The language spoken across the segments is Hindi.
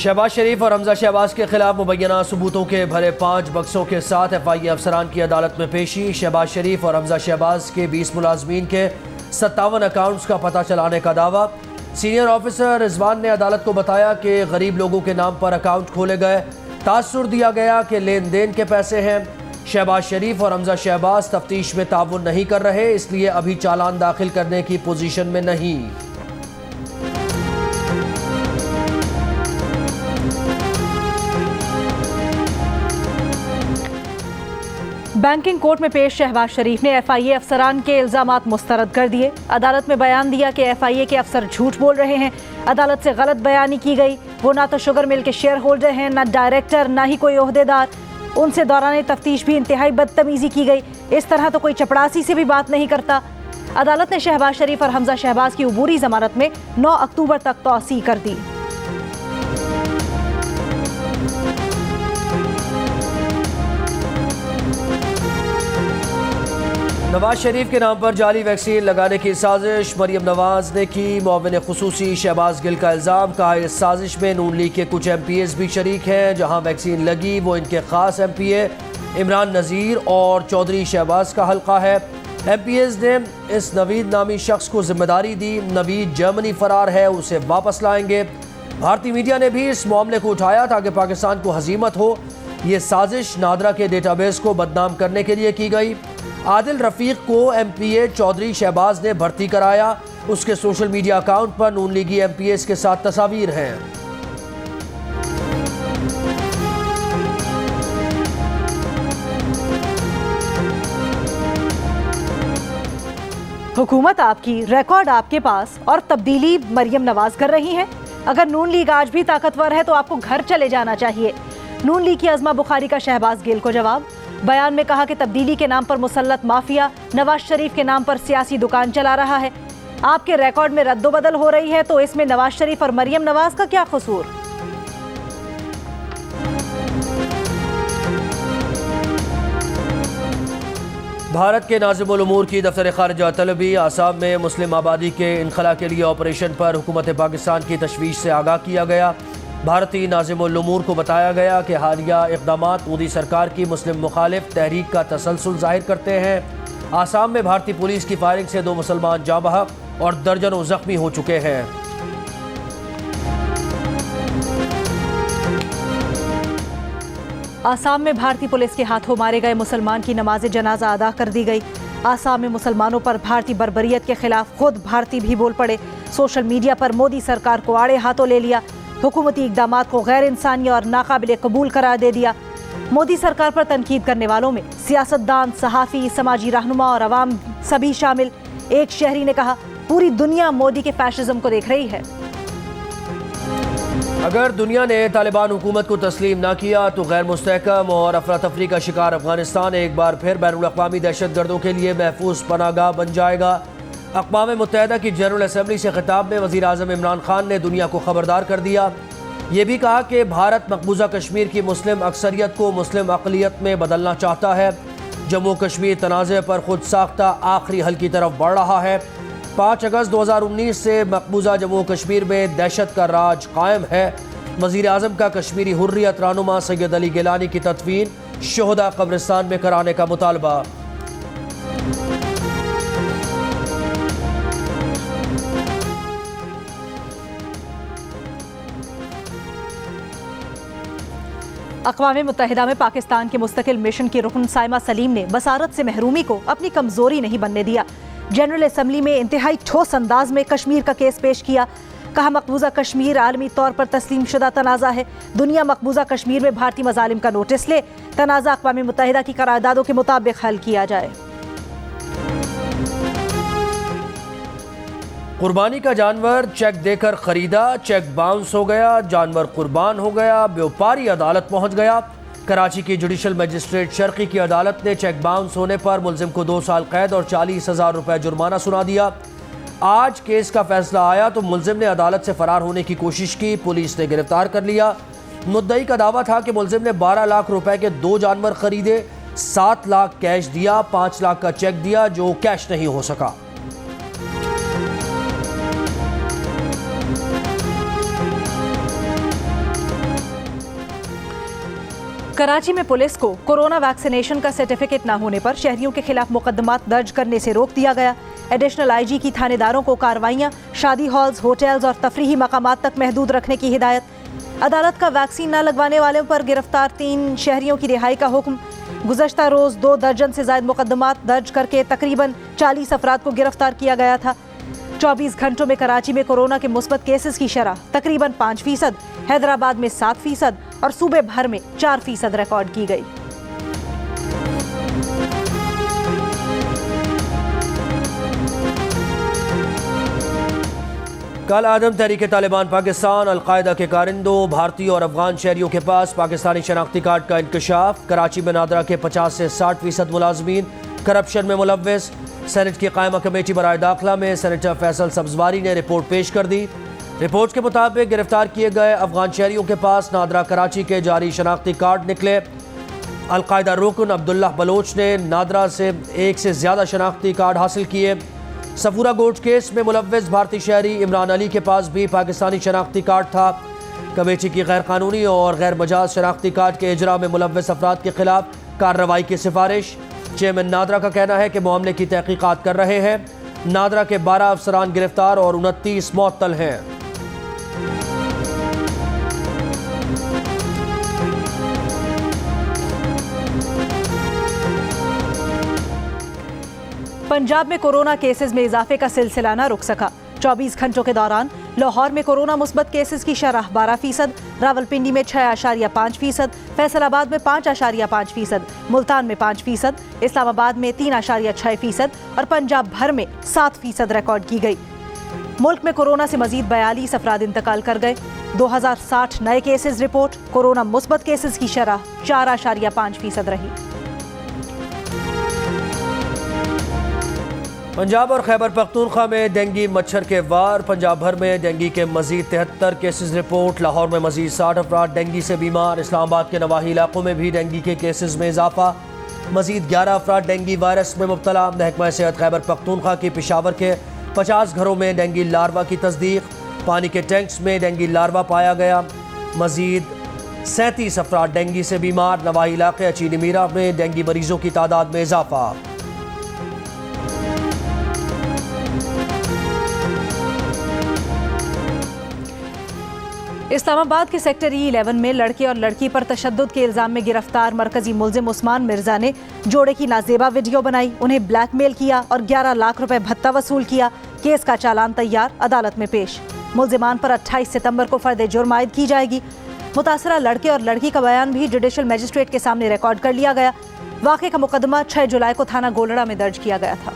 शहबाज शरीफ और हमजा शहबाज के खिलाफ मुबैना सबूतों के भरे 5 बक्सों के साथ FIA अफसरान की अदालत में पेशी। शहबाज शरीफ और हमजा शहबाज के 20 मुलाजमीन के 57 अकाउंट्स का पता चलाने का दावा। सीनियर ऑफिसर रिजवान ने अदालत को बताया कि गरीब लोगों के नाम पर अकाउंट खोले गए, तासुर दिया गया कि लेन देन के पैसे हैं। शहबाज शरीफ और हमजा शहबाज तफ्तीश में ताउन नहीं कर रहे, इसलिए अभी चालान दाखिल करने की पोजीशन में नहीं। बैंकिंग कोर्ट में पेश शहबाज शरीफ ने FIA अफसरान के इल्जामात मुस्तरद कर दिए। अदालत में बयान दिया कि FIA के अफसर झूठ बोल रहे हैं। अदालत से गलत बयानी की गई। वो ना तो शुगर मिल के शेयर होल्डर हैं, ना डायरेक्टर, ना ही कोई ओहदेदार। उनसे दौरान तफ्तीश भी इंतहाई बदतमीजी की गई। इस तरह तो कोई चपड़ासी से भी बात नहीं करता। अदालत ने शहबाज शरीफ और हमजा शहबाज की उबूरी जमानत में 9 अक्टूबर तक तौसी कर दी। नवाज शरीफ के नाम पर जाली वैक्सीन लगाने की साजिश मरियम नवाज ने की। मुअव्विन खुसूसी शहबाज गिल का इल्ज़ाम, कहा इस साजिश में नून लीग के कुछ MPs भी शरीक हैं। जहां वैक्सीन लगी वो इनके खास MPA इमरान नज़ीर और चौधरी शहबाज का हल्का है। MPs ने इस नवीद नामी शख्स को जिम्मेदारी दी। नवीद जर्मनी फरार है, उसे वापस लाएंगे। भारतीय मीडिया ने भी इस मामले को उठाया ताकि पाकिस्तान को हजीमत हो। ये साजिश नादरा के डेटाबेस को बदनाम करने के लिए की गई। आदिल रफीक को MPA चौधरी शहबाज ने भर्ती कराया। उसके सोशल मीडिया अकाउंट पर नून लीगी MPAs के साथ तस्वीर हैं। हुकूमत आपकी, रिकॉर्ड आपके पास और तब्दीली मरियम नवाज कर रही हैं। अगर नून लीग आज भी ताकतवर है तो आपको घर चले जाना चाहिए। नून लीग की अज़मा बुखारी का शहबाज गिल को जवाब। बयान में कहा कि तब्दीली के नाम पर मुसल्लत माफिया नवाज शरीफ के नाम पर सियासी दुकान चला रहा है। आपके रिकॉर्ड में रद्दोबदल हो रही है तो इसमें नवाज शरीफ और मरियम नवाज का क्या कसूर? भारत के नाज़िमुल उमूर की दफ्तर खारिजा तलबी। आसाम में मुस्लिम आबादी के इनखला के लिए ऑपरेशन पर हुकूमत पाकिस्तान की तशवीश से आगाह किया गया। भारतीय नाज़िमुल उमूर को बताया गया कि हालिया इक़दामात मोदी सरकार की मुस्लिम मुखालिफ तहरीक का तसलसल ज़ाहिर करते हैं। आसाम में भारतीय पुलिस की फायरिंग से 2 मुसलमान जाँ बहक और दर्जनों ज़ख्मी हो चुके हैं। आसाम में भारतीय पुलिस के हाथों मारे गए मुसलमान की नमाज जनाजा अदा कर दी गई। आसाम में मुसलमानों पर भारतीय बर्बरियत के खिलाफ खुद भारतीय भी बोल पड़े। सोशल मीडिया पर मोदी सरकार को आड़े हाथों ले लिया। हुकूमती इक़दामात को गैर इंसानी और नाकाबिल कबूल करार दे दिया। मोदी सरकार पर तनकीद करने वालों में सियासतदान, सहाफ़ी, समाजी रहनुमा और अवाम सभी शामिल। एक शहरी ने कहा, पूरी दुनिया मोदी के फैशिज्म को देख रही है। अगर दुनिया ने तालिबान हुकूमत को तस्लीम ना किया तो गैर मुस्तहकम और अफरा तफरी का शिकार अफगानिस्तान एक बार फिर बैनुल-अक़वामी दहशतगर्दों के लिए महफूज पनाहगाह बन जाएगा। अक़वाम मुत्तहिदा की जनरल असम्बली से खिताब में वज़ीर आज़म इमरान खान ने दुनिया को खबरदार कर दिया। ये भी कहा कि भारत मकबूजा कश्मीर की मुस्लिम अक्सरियत को मुस्लिम अक़लियत में बदलना चाहता है। जम्मू कश्मीर तनाज़े पर खुद साख्ता आखिरी हल की तरफ बढ़ रहा है। 5 अगस्त 2019 से मकबूजा जम्मू कश्मीर में दहशत का राज कायम है। वज़ीर आज़म का कश्मीरी हुर्रियत रहनुमा सैयद अली गिलानी की तदफीन शोहदा कब्रिस्तान में कराने का मुतालबा। अक़वाम मुत्तहिदा में पाकिस्तान के मुस्तकिल मिशन की रुकन साइमा सलीम ने बसारत से महरूमी को अपनी कमजोरी नहीं बनने दिया। जनरल असम्बली में इंतहाई ठोस अंदाज में कश्मीर का केस पेश किया। कहा, मकबूजा कश्मीर आलमी तौर पर तस्लीम शुदा तनाज़ा है। दुनिया मकबूजा कश्मीर में भारतीय मज़ालिम का नोटिस ले। तनाज़ा अक़वाम मुत्तहिदा की करारदादों के मुताबिक हल किया जाए। कुर्बानी का जानवर चेक देकर खरीदा, चेक बाउंस हो गया, जानवर कुर्बान हो गया, व्यापारी अदालत पहुंच गया। कराची की जुडिशल मजिस्ट्रेट शर्की की अदालत ने चेक बाउंस होने पर मुलजिम को 2 साल कैद और 40,000 रुपये जुर्माना सुना दिया। आज केस का फैसला आया तो मुलजिम ने अदालत से फरार होने की कोशिश की, पुलिस ने गिरफ्तार कर लिया। मुद्दई का दावा था कि मुलजिम ने 12 लाख रुपए के 2 जानवर खरीदे, 7 लाख कैश दिया, 5 लाख का चेक दिया जो कैश नहीं हो सका। कराची में पुलिस को कोरोना वैक्सीनेशन का सर्टिफिकेट न होने पर शहरियों के खिलाफ मुकदमात दर्ज करने से रोक दिया गया। एडिशनल आईजी की थानेदारों को कार्रवाइयां शादी हॉल्स, होटल्स और तफरीही मकामात तक महदूद रखने की हिदायत। अदालत का वैक्सीन न लगवाने वालों पर गिरफ्तार 3 शहरियों की रिहाई का हुक्म। गुज़श्ता रोज 2 दर्जन से ज्यादा मुकदमात दर्ज करके तकरीबन 40 अफराद को गिरफ्तार किया गया था। 24 घंटों में कराची में कोरोना के मुस्बत केसेस की शरह तकरीबन 5%, हैदराबाद में 7% और सूबे भर में 4% रिकॉर्ड की गई। कल आदम तहरीक तालिबान पाकिस्तान अलकायदा के कारिंदों, भारतीय और अफगान शहरियों के पास पाकिस्तानी शनाख्ती कार्ड का इंकशाफ। कराची में नादरा के 50 से 60% मुलाजमीन करप्शन में मुलव्वस। सेनेट की कायमा कमेटी बराए दाखिला में सेनेटर फैसल सब्जवारी ने रिपोर्ट पेश कर दी। रिपोर्ट के मुताबिक गिरफ्तार किए गए अफगान शहरियों के पास नादरा कराची के जारी शनाख्ती कार्ड निकले। अलकायदा रुकन अब्दुल्लाह बलोच ने नादरा से 1 से ज़्यादा शनाख्ती कार्ड हासिल किए। सफूरा गोट केस में मुलव्वस भारतीय शहरी इमरान अली के पास भी पाकिस्तानी शनाख्ती कार्ड था। कमेटी की गैर कानूनी और गैर मजाज शनाख्ती कार्ड के इजरा में मुलव्वस अफराद के खिलाफ कार्रवाई की सिफारिश। चेयरमैन नादरा का कहना है कि मामले की तहकीकात कर रहे हैं। नादरा के 12 अफसरान गिरफ्तार और 29 मुअत्तल हैं। पंजाब में कोरोना केसेस में इजाफे का सिलसिला न रुक सका। 24 घंटों के दौरान लाहौर में कोरोना मुस्बत केसेस की शरह 12%, रावलपिंडी में 6.5%, फैसलाबाद में 5.5%, मुल्तान में 5%, इस्लामाबाद में 3.6% और पंजाब भर में 7% रिकॉर्ड की गई। मुल्क में कोरोना से मजीद 42 अफराद इंतकाल कर गए। 2060 नए केसेस रिपोर्ट। कोरोना मुस्बत केसेस की शरह 4.5% रही। पंजाब और खैबर पख्तूनख्वा में डेंगी मच्छर के वार। पंजाब भर में डेंगी के मजीद 73 केसेस रिपोर्ट। लाहौर में मजीद 60 अफराद डेंगी से बीमार। इस्लामाबाद के नवाही इलाकों में भी डेंगी के केसेस में इजाफा। मजीद 11 अफराद डेंगी वायरस में मुब्तला। महकमा सेहत खैबर पख्तूनख्वा की पेशावर के 50 घरों में डेंगी लार्वा की तस्दीक। पानी के टैंक्स में डेंगी लार्वा पाया गया। मजीद 37 अफराद डेंगी से बीमार। नवाही इलाके चीनी मीरा में डेंगी मरीजों की तादाद में इजाफा। इस्लामाबाद के सेक्टर E11 में लड़के और लड़की पर तशद्दुद के इल्जाम में गिरफ्तार मरकजी मुल्जिम उस्मान मिर्जा ने जोड़े की नाजेबा वीडियो बनाई, उन्हें ब्लैकमेल किया और 11 लाख रुपए भत्ता वसूल किया। केस का चालान तैयार, अदालत में पेश। मुल्जिमान पर 28 सितंबर को फर्द जुर्म आयद की जाएगी। मुतासरा लड़के और लड़की का बयान भी जुडिशल मजिस्ट्रेट के सामने रिकॉर्ड कर लिया गया। वाक़े का मुकदमा 6 जुलाई को थाना गोलड़ा में दर्ज किया गया था।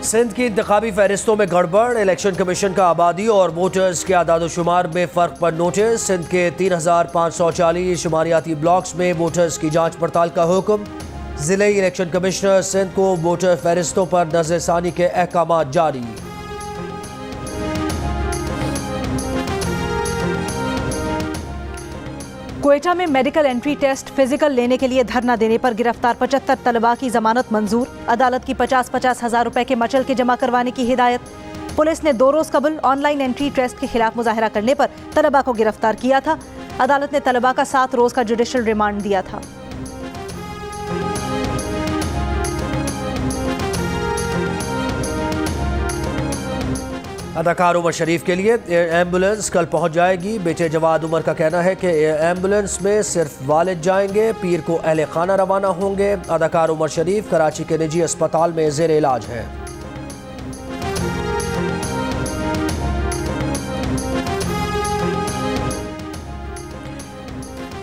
सिंध की इंतखाबी फहरिस्तों में गड़बड़। इलेक्शन कमीशन का आबादी और वोटर्स के आदाद-ओ-शुमार में फ़र्क पर नोटिस। सिंध के 3540 शुमारियाती ब्लॉक्स में वोटर्स की जांच पड़ताल का हुक्म। ज़िले इलेक्शन कमिश्नर सिंध को वोटर फहरिस्तों पर नज़रसानी के अहकाम जारी। क्वेटा में मेडिकल एंट्री टेस्ट फिजिकल लेने के लिए धरना देने पर गिरफ्तार 75 तलबा की जमानत मंजूर। अदालत की 50-50 हज़ार रुपए के मचल के जमा करवाने की हिदायत। पुलिस ने 2 रोज कबल ऑनलाइन एंट्री टेस्ट के खिलाफ मुजाहरा करने पर तलबा को गिरफ्तार किया था। अदालत ने तलबा का 7 रोज का जुडिशल रिमांड दिया था। अदाकार उमर शरीफ के लिए एयर एम्बुलेंस कल पहुंच जाएगी। बेटे जवाद उमर का कहना है कि एयर एम्बुलेंस में सिर्फ वालिद जाएंगे, पीर को अहले खाना रवाना होंगे। अदाकार उमर शरीफ कराची के निजी अस्पताल में जेर इलाज हैं।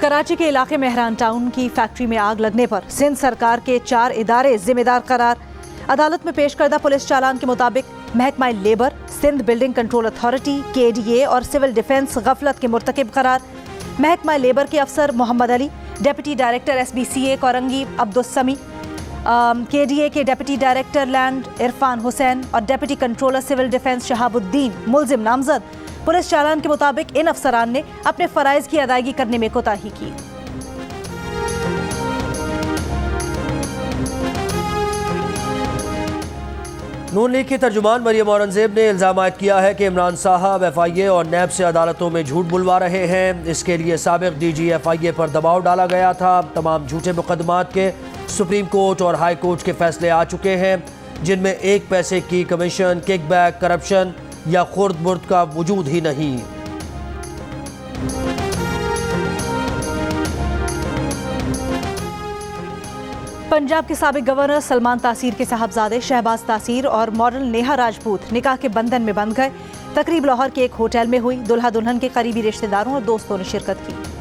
कराची के इलाके मेहरान टाउन की फैक्ट्री में आग लगने पर सिंध सरकार के 4 इदारे जिम्मेदार करार। अदालत में पेश करदा पुलिस चालान के मुताबिक महकमा labour, Sindh building control authority, KDA और सिविल डिफेंस गफलत के मुर्तकिब करार। महकमा लेबर के अफसर Mohammad Ali, deputy director SBCA Korangi Abdussami, KDA के deputy director land Irfan Hussain और deputy controller civil defence Shahabuddin मुल्जिम नामजद। पुलिस चालान के मुताबिक इन अफसरान ने अपने फराइज की अदायगी करने में कोताही की। नून लीग की तर्जुमान मरियम औरंगजेब ने इल्ज़ाम आयद किया है कि इमरान साहब FIA और नैब से अदालतों में झूठ बुलवा रहे हैं। इसके लिए साबिक DG FIA पर दबाव डाला गया था। तमाम झूठे मुकदमात के सुप्रीम कोर्ट और हाई कोर्ट के फैसले आ चुके हैं, जिनमें एक पैसे की कमीशन, किकबैक, करप्शन या खुर्द बुर्द का वजूद ही नहीं। पंजाब के साबिक गवर्नर सलमान तासीर के साहबजादे शहबाज तासीर और मॉडल नेहा राजपूत निकाह के बंधन में बंध गए। तकरीब लाहौर के एक होटल में हुई। दुल्हा दुल्हन के करीबी रिश्तेदारों और दोस्तों ने शिरकत की।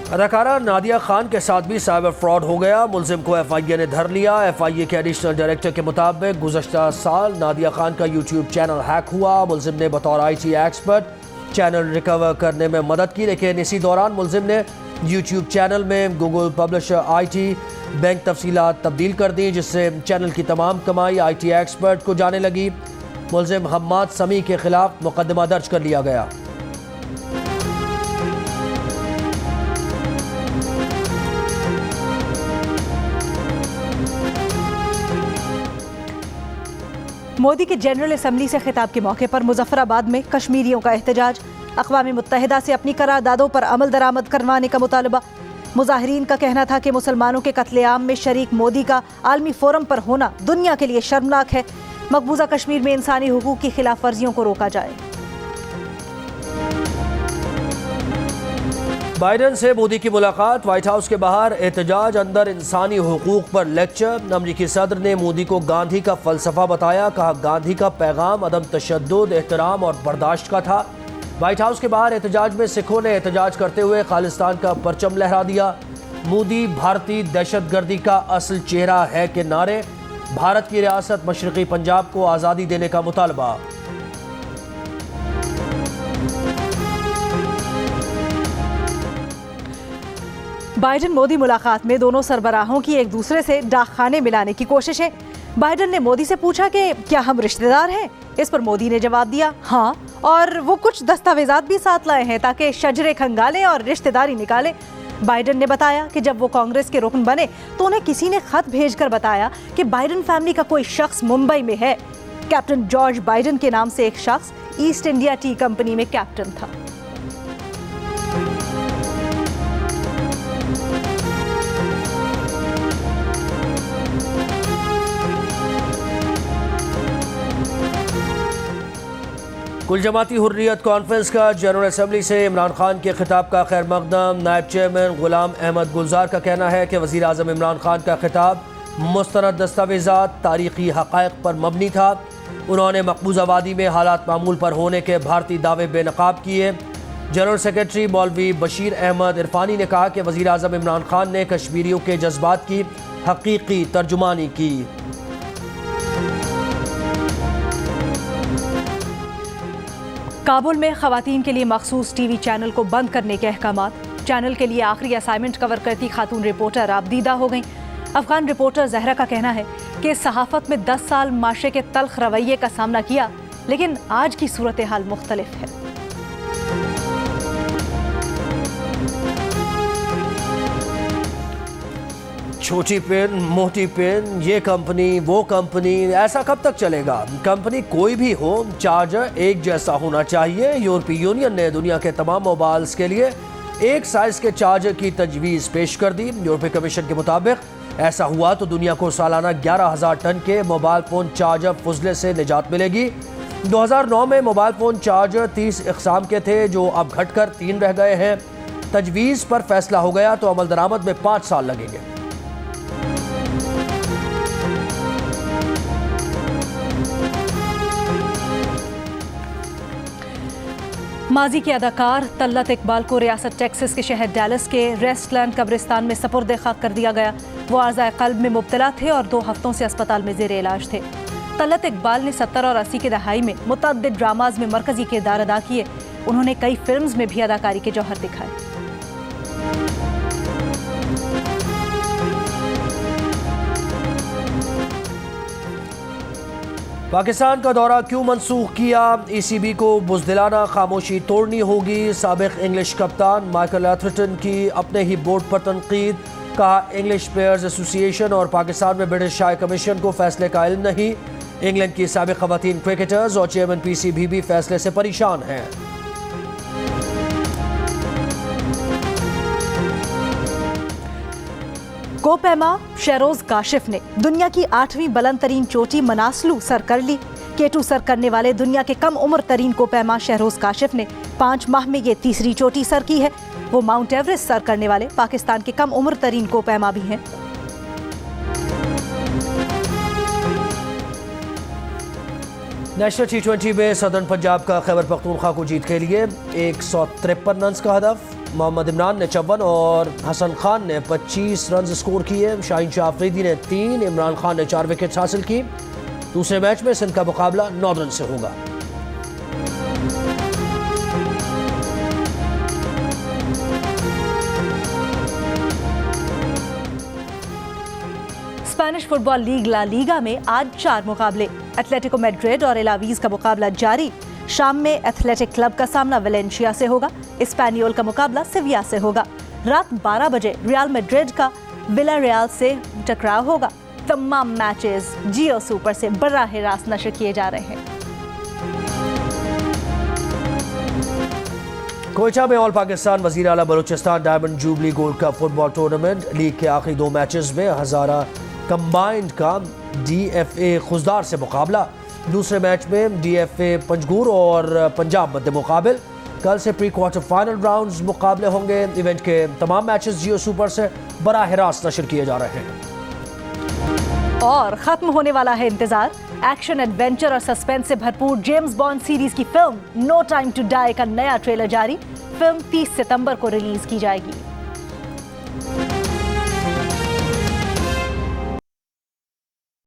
अदाकारा नादिया खान के साथ भी साइबर फ्रॉड हो गया। मुलजिम को FIA ने धर लिया। FIA के एडिशनल डायरेक्टर के मुताबिक गुज़श्ता साल नादिया खान का YouTube चैनल हैक हुआ। मुलजिम ने बतौर IT एक्सपर्ट चैनल रिकवर करने में मदद की, लेकिन इसी दौरान मुलजिम ने YouTube चैनल में गूगल पब्लिशर IT बैंक तफसीलात तब्दील कर दी, जिससे चैनल की तमाम कमाई IT एक्सपर्ट को जाने लगी। मुलजिम हम्माद समी के खिलाफ मुकदमा दर्ज कर लिया गया। मोदी के जनरल असम्बली से खिताब के मौके पर मुजफ्फराबाद में कश्मीरियों का एहतजाज। अक़वाम मुत्तहिदा से अपनी करारदादों पर अमल दरामद करवाने का मुतालबा। मुजाहिरीन का कहना था कि मुसलमानों के कत्लेआम में शरीक मोदी का आलमी फोरम पर होना दुनिया के लिए शर्मनाक है। मकबूजा कश्मीर में इंसानी हुकूक की खिलाफ वर्जियों को रोका जाए। बाइडन से मोदी की मुलाकात। व्हाइट हाउस के बाहर एहतजाज, अंदर इंसानी हुकूक पर लेक्चर। अमरीकी सदर ने मोदी को गांधी का फलसफा बताया। कहा गांधी का पैगाम अदम तशद्दुद, एहतराम और बर्दाश्त का था। व्हाइट हाउस के बाहर एहतजाज में सिखों ने एहतजाज करते हुए खालिस्तान का परचम लहरा दिया। मोदी भारतीय दहशतगर्दी का असल चेहरा है के नारे। भारत की रियासत मशरक़ी पंजाब को आज़ादी देने का मुतालबा। बाइडन मोदी मुलाकात में दोनों सरबराहों की एक दूसरे से डाकखाने मिलाने की कोशिश है। बाइडन ने मोदी से पूछा कि क्या हम रिश्तेदार हैं। इस पर मोदी ने जवाब दिया हाँ, और वो कुछ दस्तावेजात भी साथ लाए हैं ताकि शजरे खंगालें और रिश्तेदारी निकालें। बाइडन ने बताया कि जब वो कांग्रेस के रुकन बने तो उन्हें किसी ने खत भेजकर बताया कि बाइडन फैमिली का कोई शख्स मुंबई में है। कैप्टन जॉर्ज बाइडन के नाम से एक शख्स ईस्ट इंडिया टी कंपनी में कैप्टन था। कुल जमाती हुर्रियत कॉन्फ्रेंस का जनरल असम्बली से इमरान खान के खिताब का खैर मकदम। नायब चेयरमैन गुलाम अहमद गुलजार का कहना है कि वज़ीर आज़म इमरान खान का खिताब मुस्तनद दस्तावेज़ात, तारीख़ी हक़ाइक़ पर मबनी था। उन्होंने मकबूजा वादी में हालात मामूल पर होने के भारतीय दावे बेनकाब किए। जनरल सेक्रेटरी मौलवी बशीर अहमद इरफानी ने कहा कि वज़ीर आज़म इमरान खान ने कश्मीरियों के जज्बात की हकीकी तर्जुमानी की। काबुल में ख़वातीन के लिए मखसूस TV चैनल को बंद करने के अहकामात। चैनल के लिए आखिरी असाइनमेंट कवर करती खातून रिपोर्टर आबदीदा हो गईं। अफगान रिपोर्टर जहरा का कहना है कि सहाफ़त में 10 साल माशरे के तल्ख रवैये का सामना किया, लेकिन आज की सूरत हाल मुख्तलिफ है। छोटी पेन, मोटी पेन, ये कंपनी, वो कंपनी, ऐसा कब तक चलेगा? कंपनी कोई भी हो, चार्जर एक जैसा होना चाहिए। यूरोपीय यूनियन ने दुनिया के तमाम मोबाइल्स के लिए एक साइज के चार्जर की तजवीज़ पेश कर दी। यूरोपीय कमीशन के मुताबिक ऐसा हुआ तो दुनिया को सालाना 11,000 टन के मोबाइल फ़ोन चार्जर फुजले से निजात मिलेगी। 2009 में मोबाइल फ़ोन चार्जर 30 इक़साम के थे, जो अब घटकर 3 रह गए हैं। तजवीज़ पर फैसला हो गया तो अमल दरामद में 5 साल लगेंगे। माजी के अदाकार तल्लत इकबाल को रियासत टेक्सास के शहर डैलस के रेस्टलैंड कब्रिस्तान में सपुर्द खाक कर दिया गया। वो आर्ज़ाए क़ल्ब में मुब्तला थे और 2 हफ्तों से अस्पताल में ज़ेर इलाज थे। तल्लत इकबाल ने 70 और 80 की दहाई में मुतअद्दिद ड्रामाज में मरकज़ी किरदार अदा किए। उन्होंने कई फिल्म्स में भी अदाकारी के जौहर दिखाए। पाकिस्तान का दौरा क्यों मनसूख किया? ECB को बुज़दिलाना खामोशी तोड़नी होगी। साबिक इंग्लिश कप्तान माइकल एथरटन की अपने ही बोर्ड पर तनकीद। कहा, इंग्लिश प्लेयर्स एसोसिएशन और पाकिस्तान में ब्रिटिश हाई कमीशन को फैसले का इल्म नहीं। इंग्लैंड की साबिक खवातीन क्रिकेटर्स और चेयरमैन PCB भी फैसले से परेशान हैं। कोपैमा शहरोज काशिफ ने दुनिया की 8वीं बुलंद तरीन चोटी मनासलू सर कर ली। K2 सर करने वाले दुनिया के कम उम्र तरीन कोपैमा शहरोज काशिफ ने 5 माह में ये तीसरी चोटी सर की है। वो माउंट एवरेस्ट सर करने वाले पाकिस्तान के कम उम्र तरीन कोपैमा भी हैं। नेशनल T20 में सदर्न पंजाब का खैबर पख्तूनख्वा को जीत के लिए 153 रन का हदफ। मोहम्मद इमरान ने 54 और हसन खान ने 25 रन स्कोर किए। शाहीन शाह अफरीदी ने 3, इमरान खान ने 4 विकेट्स हासिल की। दूसरे मैच में सिंध का मुकाबला नॉर्दर्न से होगा। Spanish football league La Liga में आज 4 मुकाबले। एथलेटिको मैड्रिड और एलावीज का मुकाबला जारी। शाम में एथलेटिक क्लब का सामना वेलेंशिया से होगा। स्पेनियोल का मुकाबला सिविया से होगा। रात 12 बजे रियल मैड्रिड का विलारियल से टकराव होगा। तमाम मैचेस जियो सुपर से बराह रास्त नशर किए जा रहे हैं। कोयटा में ऑल पाकिस्तान वजीर आला Balochistan diamond jubilee gold cup football tournament league के आखिरी 2 मैचेस में हजारा कंबाइंड का DFA खुजदार से मुकाबला। दूसरे मैच में DFA पंजगूर और पंजाब मध्य मुकाबिल। कल से प्री क्वार्टर फाइनल राउंड्स मुकाबले होंगे। इवेंट के तमाम मैचेस जियो सुपर से बराह रास्त नशर किए जा रहे हैं। और खत्म होने वाला है इंतजार। एक्शन, एडवेंचर और सस्पेंस से भरपूर जेम्स बॉन्ड सीरीज की film no time to die का नया ट्रेलर जारी। फिल्म 30 सितंबर को रिलीज की जाएगी।